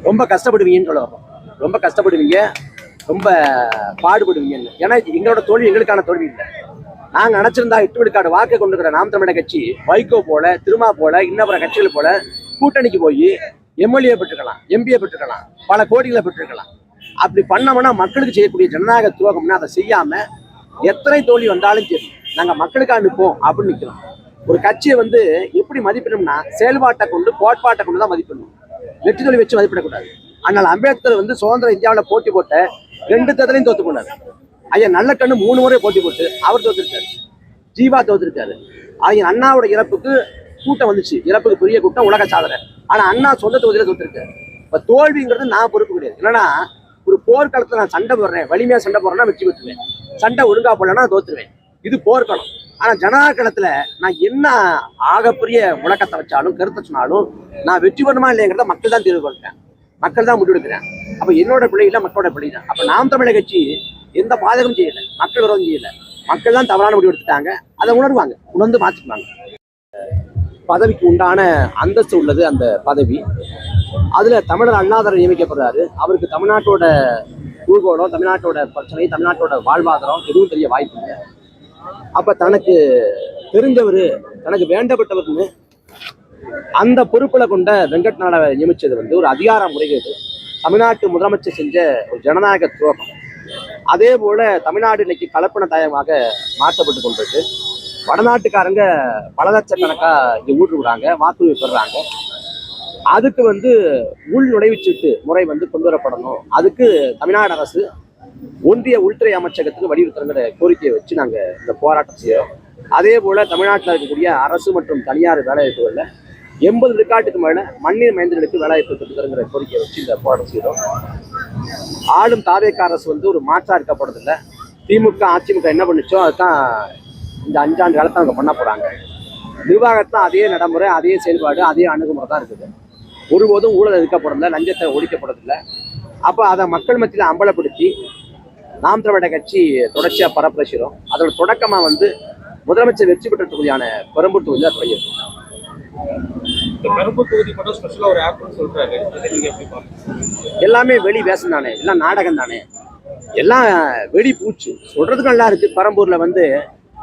ரொம்ப கஷ்டப்படுவீங்கன்னு சொல்லுவோம். ரொம்ப கஷ்டப்படுவீங்க, ரொம்ப பாடுபடுவீங்கன்னு. ஏன்னா எங்களோட தோல்வி எங்களுக்கான தோல்வி இல்லை. நாங்கள் நினைச்சிருந்தா 8 விழுக்காடு வாக்கை கொண்டுக்கிற நாம் தமிழர் கட்சி வைகோ போல, திருமா போல, இன்னபிற கட்சிகள் போல கூட்டணிக்கு போய் எம்எல்ஏ பெற்றுக்கலாம், எம்பிஏ பெற்றுக்கலாம், பல கோடிகளை பெற்றிருக்கலாம். அப்படி பண்ணோம்னா மக்களுக்கு செய்யக்கூடிய ஜனநாயக துரோகம்னா அதை செய்யாம எத்தனை தோல்வி வந்தாலும் சரி நாங்கள் மக்களுக்காக நிற்போம் அப்படின்னு நிற்கிறோம். ஒரு கட்சியை எப்படி மதிப்பிடணும்னா செயல்பாட்டை கொண்டு, கோட்பாட்டை கொண்டு தான் மதிப்பிடணும். வெற்றி தோல்வி வச்சு மதிப்பிடக்கூடாது. ஆனால் அம்பேத்கர் சுதந்திர இந்தியாவில் போட்டி போட்ட 2 தேர்தலையும் தோத்து போனார். ஐயா நல்லக்கண்ணு 3 முறை போட்டி போட்டு அவர் தோத்துருக்காரு, ஜீவா தோத்துருக்காரு. ஐயா அண்ணாவோட இறப்புக்கு கூட்டம் வந்துச்சு, இறப்புக்கு பெரிய கூட்டம், உலக சாதனை. ஆனா அண்ணா சொந்த தொகுதியில தோத்துருக்காரு. இப்ப தோல்விங்கிறது நான் பொறுப்பு கிடையாது. இல்லைன்னா ஒரு போர்க்களத்துல நான் சண்டை போடுறேன், வலிமையா சண்டை போடுறேன்னா வெற்றி பெற்றுவேன், சண்டை ஒழுங்கா போடலன்னா தோத்துருவேன். இது போர்க்களம். ஆனா ஜனநாயக களத்துல நான் என்ன ஆகப்பெரிய முழக்கத்தை வச்சாலும், கருத்தை சொன்னாலும் நான் வெற்றி பெறணுமா இல்லைங்கிறத மக்கள் தான் தீர்வு பண்ணுறேன், மக்கள் தான் முடிவெடுக்கிறேன். அப்ப என்னோட பிள்ளை இல்லை, மக்களோட பிள்ளை தான். அப்ப நாம் தமிழர் கட்சி எந்த பாதகம் செய்யலை, மக்கள் விரோதம் செய்யலை. மக்கள் தான் தவறான முடிவு எடுத்துட்டாங்க, அதை உணர்வாங்க, உணர்ந்து மாற்றிக்குவாங்க. பதவிக்கு உண்டான அந்தஸ்து உள்ளது அந்த பதவி. அதுல தமிழர் அண்ணாதர் நியமிக்கப்படுறாரு. அவருக்கு தமிழ்நாட்டோட பூகோளம், தமிழ்நாட்டோட பிரச்சனை, தமிழ்நாட்டோட வாழ்வாதாரம் எதுவும் தெரிய வாய்ப்பு இல்லை. அப்ப தனக்கு தெரிஞ்சவர், தனக்கு வேண்டப்பட்டவர்னு அந்த பொறுப்புல கொண்ட வெங்கட்நாளை நியமிச்சது ஒரு அதிகார முறைகேடு. தமிழ்நாட்டு முதலமைச்சர் செஞ்ச ஒரு ஜனநாயக துரோகம். அதே போல தமிழ்நாடு இன்னைக்கு கலப்பண தாயமாக மாற்றப்பட்டு கொண்டிருக்கு. வடநாட்டுக்காரங்க பல லட்சக்கணக்கா இங்க ஊடுருவுறாங்க, வாக்குறுதி பெறுறாங்க. அதுக்கு உள் நுழைவுச்சீட்டு முறை கொண்டு வரப்படணும். அதுக்கு தமிழ்நாடு அரசு ஒன்றிய உள்துறை அமைச்சகத்துக்கு வலியுறுத்துறங்கிற கோரிக்கையை வச்சு நாங்க இந்த போராட்டம் செய்யறோம். அதே போல தமிழ்நாட்டில் இருக்கக்கூடிய அரசு மற்றும் தனியார் வேலைவாய்ப்புகளில் 80 விழுக்காட்டுக்கு மேல மண்ணில் மைந்தர்களுக்கு வேலைவாய்ப்பு கொடுக்குறங்கிற கோரிக்கையை வச்சு இந்த போராட்டம் செய்யறோம். ஆளும் தாவேக அரசு ஒரு மாற்றா இருக்க போறதில்லை. திமுக அதிமுக என்ன பண்ணுச்சோ அதுதான் இந்த 5 ஆண்டு காலத்தை அவங்க பண்ண போறாங்க. நிர்வாகத்தான் அதே நடைமுறை, அதே செயல்பாடு, அதே அணுகுமுறை தான் இருக்குது. ஒருபோதும் ஊழல் எதிர்க்கப்படுறதில்லை, லஞ்சத்தை ஒழிக்கப்படுறதில்லை. அப்போ அதை மக்கள் மத்தியில் அம்பலப்படுத்தி நாம் தமிழர் கட்சி தொடர்ச்சியா பரப்புரை செய்கிறோம். அதோட தொடக்கமா முதலமைச்சர் வெற்றி பெற்ற தொகுதியான பெரம்பூர் தொகுதி தான் தொடங்கியிருக்கோம். எல்லாமே வெளி வேஷம் தானே, எல்லாம் நாடகம் தானே, எல்லாம் வெளி பூச்சு. சொல்றதுக்கு நல்லா இருக்கு. பெரம்பூர்ல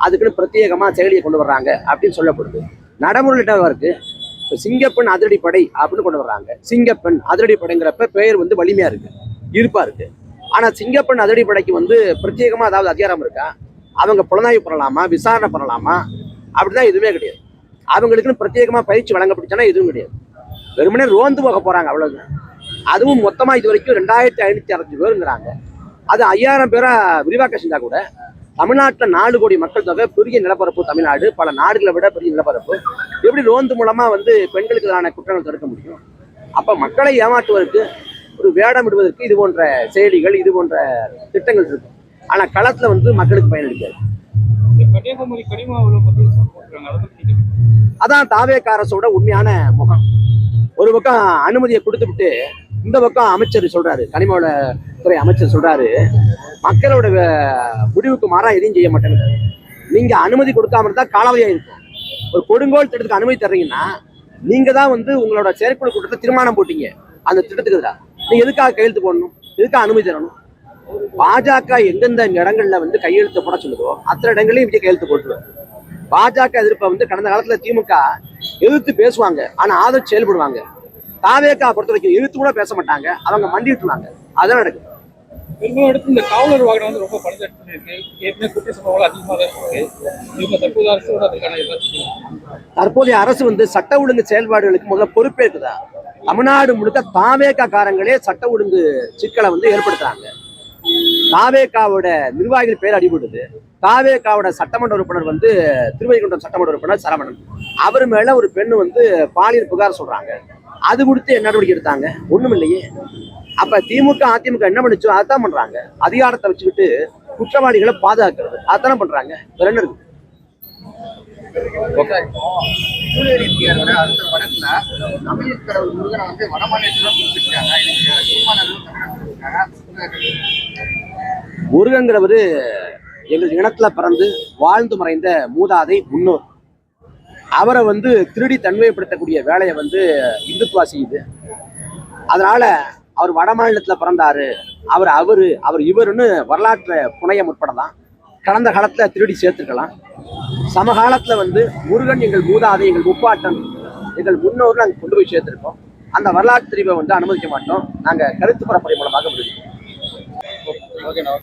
அதுக்குன்னு பிரத்யேகமா செயலியை கொண்டு வர்றாங்க அப்படின்னு சொல்லப்படுது. நடைமுறையிட்ட இருக்கு. சிங்கப்பெண் அதிரடிப்படை அப்படின்னு கொண்டு வர்றாங்க. சிங்கப்பெண் அதிரடிப்படைங்கிறப்ப பெயர் வலிமையா இருக்கு, இருப்பா இருக்கு. ஆனா சிங்கப்பெண் அதிரடிப்படைக்கு பிரத்யேகமா அதாவது அதிகாரம் இருக்கா? அவங்க புலனாய்வு பண்ணலாமா, விசாரணை பண்ணலாமா? அப்படிதான் எதுவுமே கிடையாது. அவங்களுக்குன்னு பிரத்யேகமா பயிற்சி வழங்கப்பட்டுச்சுன்னா எதுவும் கிடையாது. வெறுமனே ரோந்து போக போறாங்க, அவ்வளவுதான். அதுவும் மொத்தமா இது வரைக்கும் 2565 பேருங்கிறாங்க. அது 5000 பேரா விரிவாக்கம் செஞ்சா கூட தமிழ்நாட்டில் 4 கோடி மக்கள் தொகை, பெரிய நிலப்பரப்பு தமிழ்நாடு, பல நாடுகளை விட பெரிய நிலப்பரப்பு. எப்படி ரோந்து மூலமா பெண்களுக்கு எதிரான குற்றங்கள் தடுக்க முடியும்? அப்ப மக்களை ஏமாற்றுவதற்கு, ஒரு வேடம் விடுவதற்கு இது போன்ற செயலிகள், இது போன்ற திட்டங்கள் இருக்கு. ஆனா களத்துல மக்களுக்கு பயனளிக்காது. அதான் தாவேக அரசோட உண்மையான முகம். ஒரு பக்கம் அனுமதியை கொடுத்துவிட்டு இந்த பக்கம் அமைச்சர் சொல்றாரு, கனிமவள துறை அமைச்சர் சொல்றாரு, மக்களோட முடிவுக்கு மாறா எதையும் செய்ய மாட்டேங்க. நீங்க அனுமதி கொடுக்காம இருந்தா காலாவதியா இருக்கும். ஒரு கொடுங்கோல் திட்டத்துக்கு அனுமதி தர்றீங்கன்னா நீங்க தான் உங்களோட செயற்குழு கூட்டத்தை தீர்மானம் போட்டீங்க. அந்த திட்டத்துக்கு எதிராக நீங்க எதுக்காக கையெழுத்து போடணும்? எதுக்காக அனுமதி தரணும்? பாஜக எந்தெந்த இடங்கள்ல கையெழுத்து போட சொல்லுதோ அத்தனை இடங்களையும் விஜய் கையெழுத்து போட்டுருவார். பாஜக எதிர்ப்பை கடந்த காலத்துல திமுக எதிர்த்து பேசுவாங்க, ஆனா ஆதரவு செயல்படுவாங்க. தாவேக பொறுத்த வரைக்கும் எதிர்த்து கூட பேச மாட்டாங்க, அவங்க மண்டிட்டுவாங்க. அதான் நடக்குது. பெரும்பாலும் இந்த காவலர் வாகனம் ரொம்ப பலதட்டு இருக்கு. ஏற்கனவே குற்ற சம்பவங்கள் அதிகமாக இருக்கு. இவங்க தற்போதைய அரசோட அதுக்கான தற்போதைய அரசு சட்ட ஒழுங்கு செயல்பாடுகளுக்கு முதல்ல பொறுப்பேற்குதா? தமிழ்நாடு முழுக்க தாவேக காரங்களே சட்ட ஒழுங்கு சிக்கலை ஏற்படுத்துறாங்க. தாவேகாவோட நிர்வாகிகள் பேர் அடிபடுது. தாவேகாவோட சட்டமன்ற உறுப்பினர் திருவைகுண்டம் சட்டமன்ற உறுப்பினர் சரவணன், அவர் மேல ஒரு பெண்ணு பாலியல் புகார் சொல்றாங்க. அது குறித்து என்ன நடவடிக்கை எடுத்தாங்க? ஒண்ணும் இல்லையே. அப்ப திமுக அதிமுக என்ன பண்ணுச்சோ அதான் பண்றாங்க. அதிகாரத்தை வச்சுக்கிட்டு குற்றவாளிகளை பாதுகாக்கிறது அதானே பண்றாங்க. வேற என்ன இருக்கு? முருகங்கிறவரு எங்கள் இனத்துல பிறந்து வாழ்ந்து மறைந்த மூதாதை முன்னோர். அவரை வந்து திருடி தன்மைப்படுத்தக்கூடிய வேலையை வந்து இந்துத்துவா செய்யுது. அதனால அவர் வட மாநிலத்துல பிறந்தாரு, அவர் இவருன்னு வரலாற்றை புனைய முற்படலாம். கடந்த காலத்துல திருடி சேர்த்துக்கலாம். சமகாலத்துல வந்து முருகன் எங்கள் மூதாதை, எங்கள் முப்பாட்டன், எங்கள் முன்னோர் நாங்கள் கொண்டு போய் சேர்த்திருக்கோம். அந்த வரலாற்று திரிவை வந்து அனுமதிக்க மாட்டோம். நாங்க கருத்து பரப்புரை மூலமாக முடியும். ஓகேண்ணா.